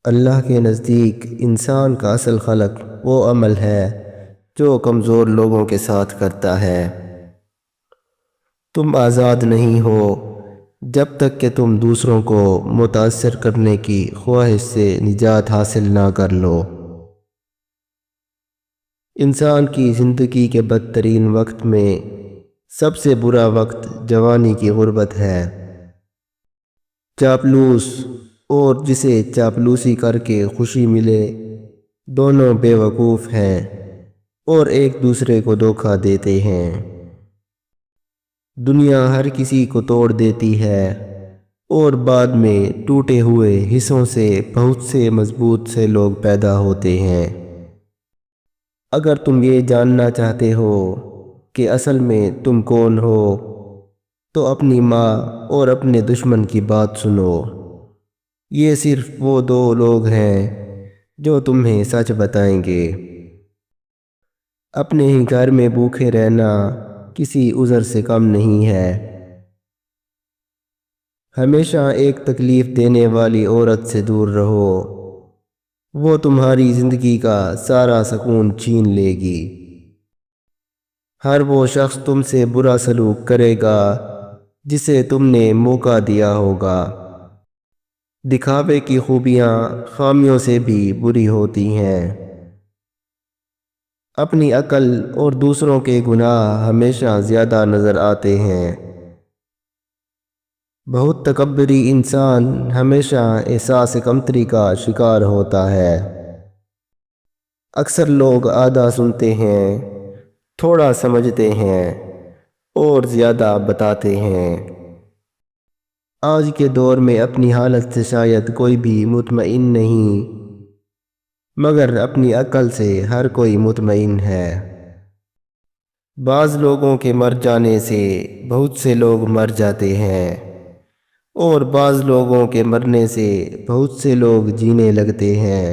اللہ کے نزدیک انسان کا اصل خلق وہ عمل ہے جو کمزور لوگوں کے ساتھ کرتا ہے۔ تم آزاد نہیں ہو جب تک کہ تم دوسروں کو متاثر کرنے کی خواہش سے نجات حاصل نہ کر لو۔ انسان کی زندگی کے بدترین وقت میں سب سے برا وقت جوانی کی غربت ہے۔ چاپلوس اور جسے چاپلوسی کر کے خوشی ملے دونوں بے وقوف ہیں اور ایک دوسرے کو دھوکہ دیتے ہیں۔ دنیا ہر کسی کو توڑ دیتی ہے اور بعد میں ٹوٹے ہوئے حصوں سے بہت سے مضبوط سے لوگ پیدا ہوتے ہیں۔ اگر تم یہ جاننا چاہتے ہو کہ اصل میں تم کون ہو تو اپنی ماں اور اپنے دشمن کی بات سنو۔ یہ صرف وہ دو لوگ ہیں جو تمہیں سچ بتائیں گے۔ اپنے ہی گھر میں بھوکے رہنا کسی عذر سے کم نہیں ہے۔ ہمیشہ ایک تکلیف دینے والی عورت سے دور رہو، وہ تمہاری زندگی کا سارا سکون چھین لے گی۔ ہر وہ شخص تم سے برا سلوک کرے گا جسے تم نے موقع دیا ہوگا۔ دکھاوے کی خوبیاں خامیوں سے بھی بری ہوتی ہیں۔ اپنی عقل اور دوسروں کے گناہ ہمیشہ زیادہ نظر آتے ہیں۔ بہت تکبری انسان ہمیشہ احساس کمتری کا شکار ہوتا ہے۔ اکثر لوگ آدھا سنتے ہیں، تھوڑا سمجھتے ہیں اور زیادہ بتاتے ہیں۔ آج کے دور میں اپنی حالت سے شاید کوئی بھی مطمئن نہیں، مگر اپنی عقل سے ہر کوئی مطمئن ہے۔ بعض لوگوں کے مر جانے سے بہت سے لوگ مر جاتے ہیں اور بعض لوگوں کے مرنے سے بہت سے لوگ جینے لگتے ہیں۔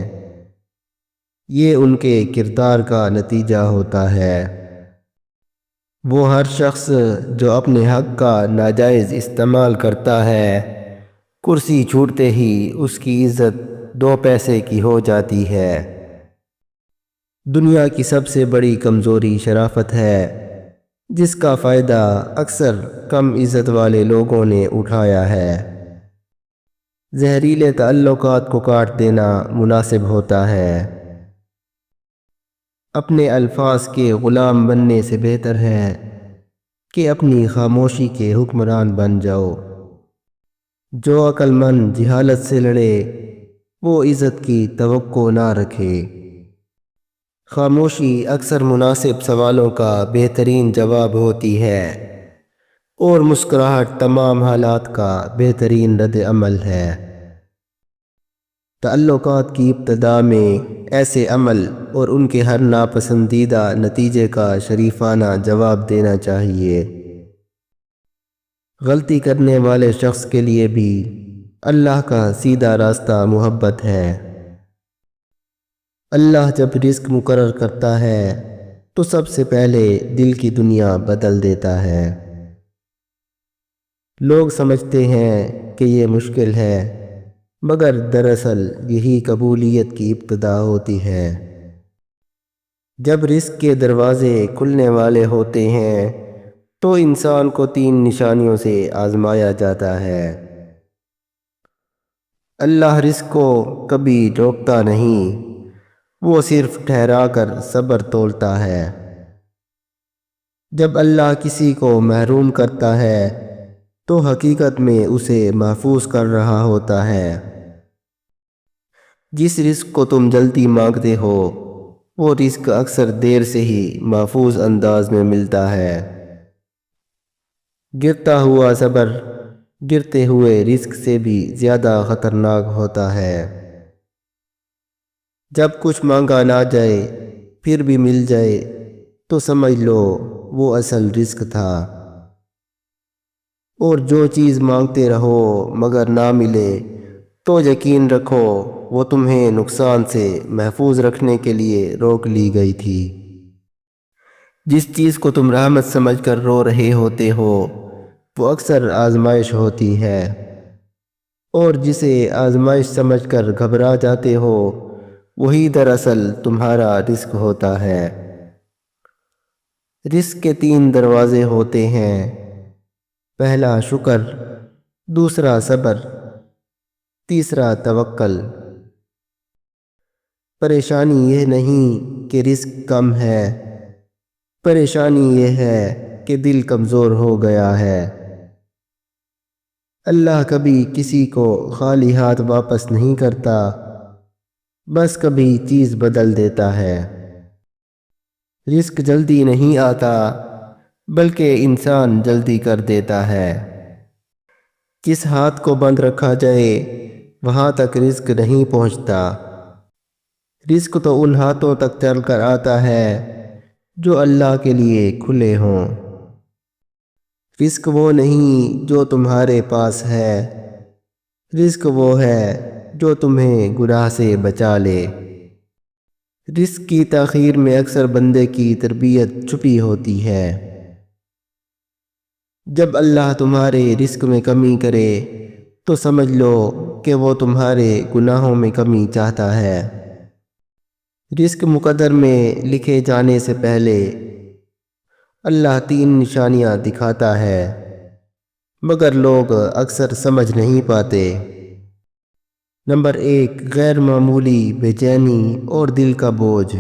یہ ان کے کردار کا نتیجہ ہوتا ہے۔ وہ ہر شخص جو اپنے حق کا ناجائز استعمال کرتا ہے، کرسی چھوٹتے ہی اس کی عزت 2 پیسے کی ہو جاتی ہے۔ دنیا کی سب سے بڑی کمزوری شرافت ہے، جس کا فائدہ اکثر کم عزت والے لوگوں نے اٹھایا ہے۔ زہریلے تعلقات کو کاٹ دینا مناسب ہوتا ہے۔ اپنے الفاظ کے غلام بننے سے بہتر ہے کہ اپنی خاموشی کے حکمران بن جاؤ۔ جو عقل مند جہالت سے لڑے وہ عزت کی توقع نہ رکھے۔ خاموشی اکثر مناسب سوالوں کا بہترین جواب ہوتی ہے اور مسکراہٹ تمام حالات کا بہترین رد عمل ہے۔ تعلقات کی ابتدا میں ایسے عمل اور ان کے ہر ناپسندیدہ نتیجے کا شریفانہ جواب دینا چاہیے۔ غلطی کرنے والے شخص کے لیے بھی اللہ کا سیدھا راستہ محبت ہے۔ اللہ جب رزق مقرر کرتا ہے تو سب سے پہلے دل کی دنیا بدل دیتا ہے۔ لوگ سمجھتے ہیں کہ یہ مشکل ہے، مگر دراصل یہی قبولیت کی ابتدا ہوتی ہے۔ جب رزق کے دروازے کھلنے والے ہوتے ہیں تو انسان کو 3 نشانیوں سے آزمایا جاتا ہے۔ اللہ رزق کو کبھی روکتا نہیں، وہ صرف ٹھہرا کر صبر تولتا ہے۔ جب اللہ کسی کو محروم کرتا ہے تو حقیقت میں اسے محفوظ کر رہا ہوتا ہے۔ جس رزق کو تم جلدی مانگتے ہو وہ رزق اکثر دیر سے ہی محفوظ انداز میں ملتا ہے۔ گرتا ہوا صبر گرتے ہوئے رزق سے بھی زیادہ خطرناک ہوتا ہے۔ جب کچھ مانگا نہ جائے پھر بھی مل جائے تو سمجھ لو وہ اصل رزق تھا، اور جو چیز مانگتے رہو مگر نہ ملے تو یقین رکھو وہ تمہیں نقصان سے محفوظ رکھنے کے لیے روک لی گئی تھی۔ جس چیز کو تم رحمت سمجھ کر رو رہے ہوتے ہو وہ اکثر آزمائش ہوتی ہے، اور جسے آزمائش سمجھ کر گھبرا جاتے ہو وہی دراصل تمہارا رزق ہوتا ہے۔ رزق کے 3 دروازے ہوتے ہیں، پہلا شکر، دوسرا صبر، تیسرا توکل۔ پریشانی یہ نہیں کہ رزق کم ہے، پریشانی یہ ہے کہ دل کمزور ہو گیا ہے۔ اللہ کبھی کسی کو خالی ہاتھ واپس نہیں کرتا، بس کبھی چیز بدل دیتا ہے۔ رزق جلدی نہیں آتا بلکہ انسان جلدی کر دیتا ہے۔ جس ہاتھ کو بند رکھا جائے وہاں تک رزق نہیں پہنچتا۔ رزق تو ان ہاتھوں تک چل کر آتا ہے جو اللہ کے لیے کھلے ہوں۔ رزق وہ نہیں جو تمہارے پاس ہے، رزق وہ ہے جو تمہیں گناہ سے بچا لے۔ رزق کی تاخیر میں اکثر بندے کی تربیت چھپی ہوتی ہے۔ جب اللہ تمہارے رزق میں کمی کرے تو سمجھ لو کہ وہ تمہارے گناہوں میں کمی چاہتا ہے۔ رزق مقدر میں لکھے جانے سے پہلے اللہ 3 نشانیاں دکھاتا ہے، مگر لوگ اکثر سمجھ نہیں پاتے۔ نمبر 1، غیر معمولی بے چینی اور دل کا بوجھ۔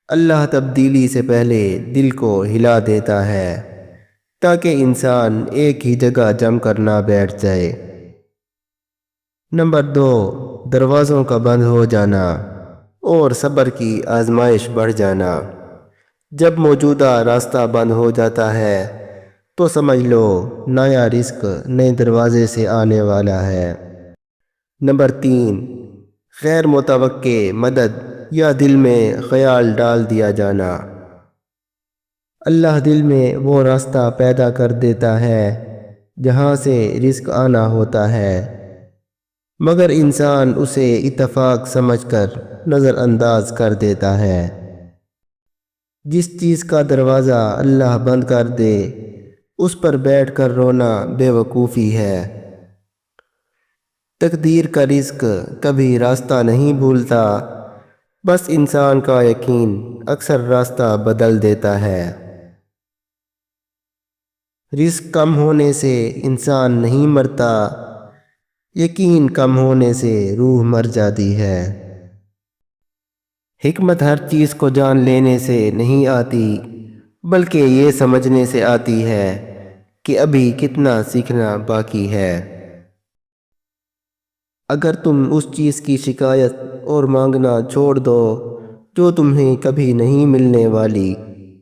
اللہ تبدیلی سے پہلے دل کو ہلا دیتا ہے تاکہ انسان ایک ہی جگہ جم کر نہ بیٹھ جائے۔ نمبر 2، دروازوں کا بند ہو جانا اور صبر کی آزمائش بڑھ جانا۔ جب موجودہ راستہ بند ہو جاتا ہے تو سمجھ لو نیا رزق نئے دروازے سے آنے والا ہے۔ نمبر 3، غیر متوقع مدد یا دل میں خیال ڈال دیا جانا۔ اللہ دل میں وہ راستہ پیدا کر دیتا ہے جہاں سے رزق آنا ہوتا ہے، مگر انسان اسے اتفاق سمجھ کر نظر انداز کر دیتا ہے۔ جس چیز کا دروازہ اللہ بند کر دے اس پر بیٹھ کر رونا بے وقوفی ہے۔ تقدیر کا رزق کبھی راستہ نہیں بھولتا، بس انسان کا یقین اکثر راستہ بدل دیتا ہے۔ رزق کم ہونے سے انسان نہیں مرتا، یقین کم ہونے سے روح مر جاتی ہے۔ حکمت ہر چیز کو جان لینے سے نہیں آتی بلکہ یہ سمجھنے سے آتی ہے کہ ابھی کتنا سیکھنا باقی ہے۔ اگر تم اس چیز کی شکایت اور مانگنا چھوڑ دو جو تمہیں کبھی نہیں ملنے والی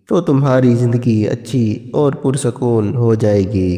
تو تمہاری زندگی اچھی اور پرسکون ہو جائے گی۔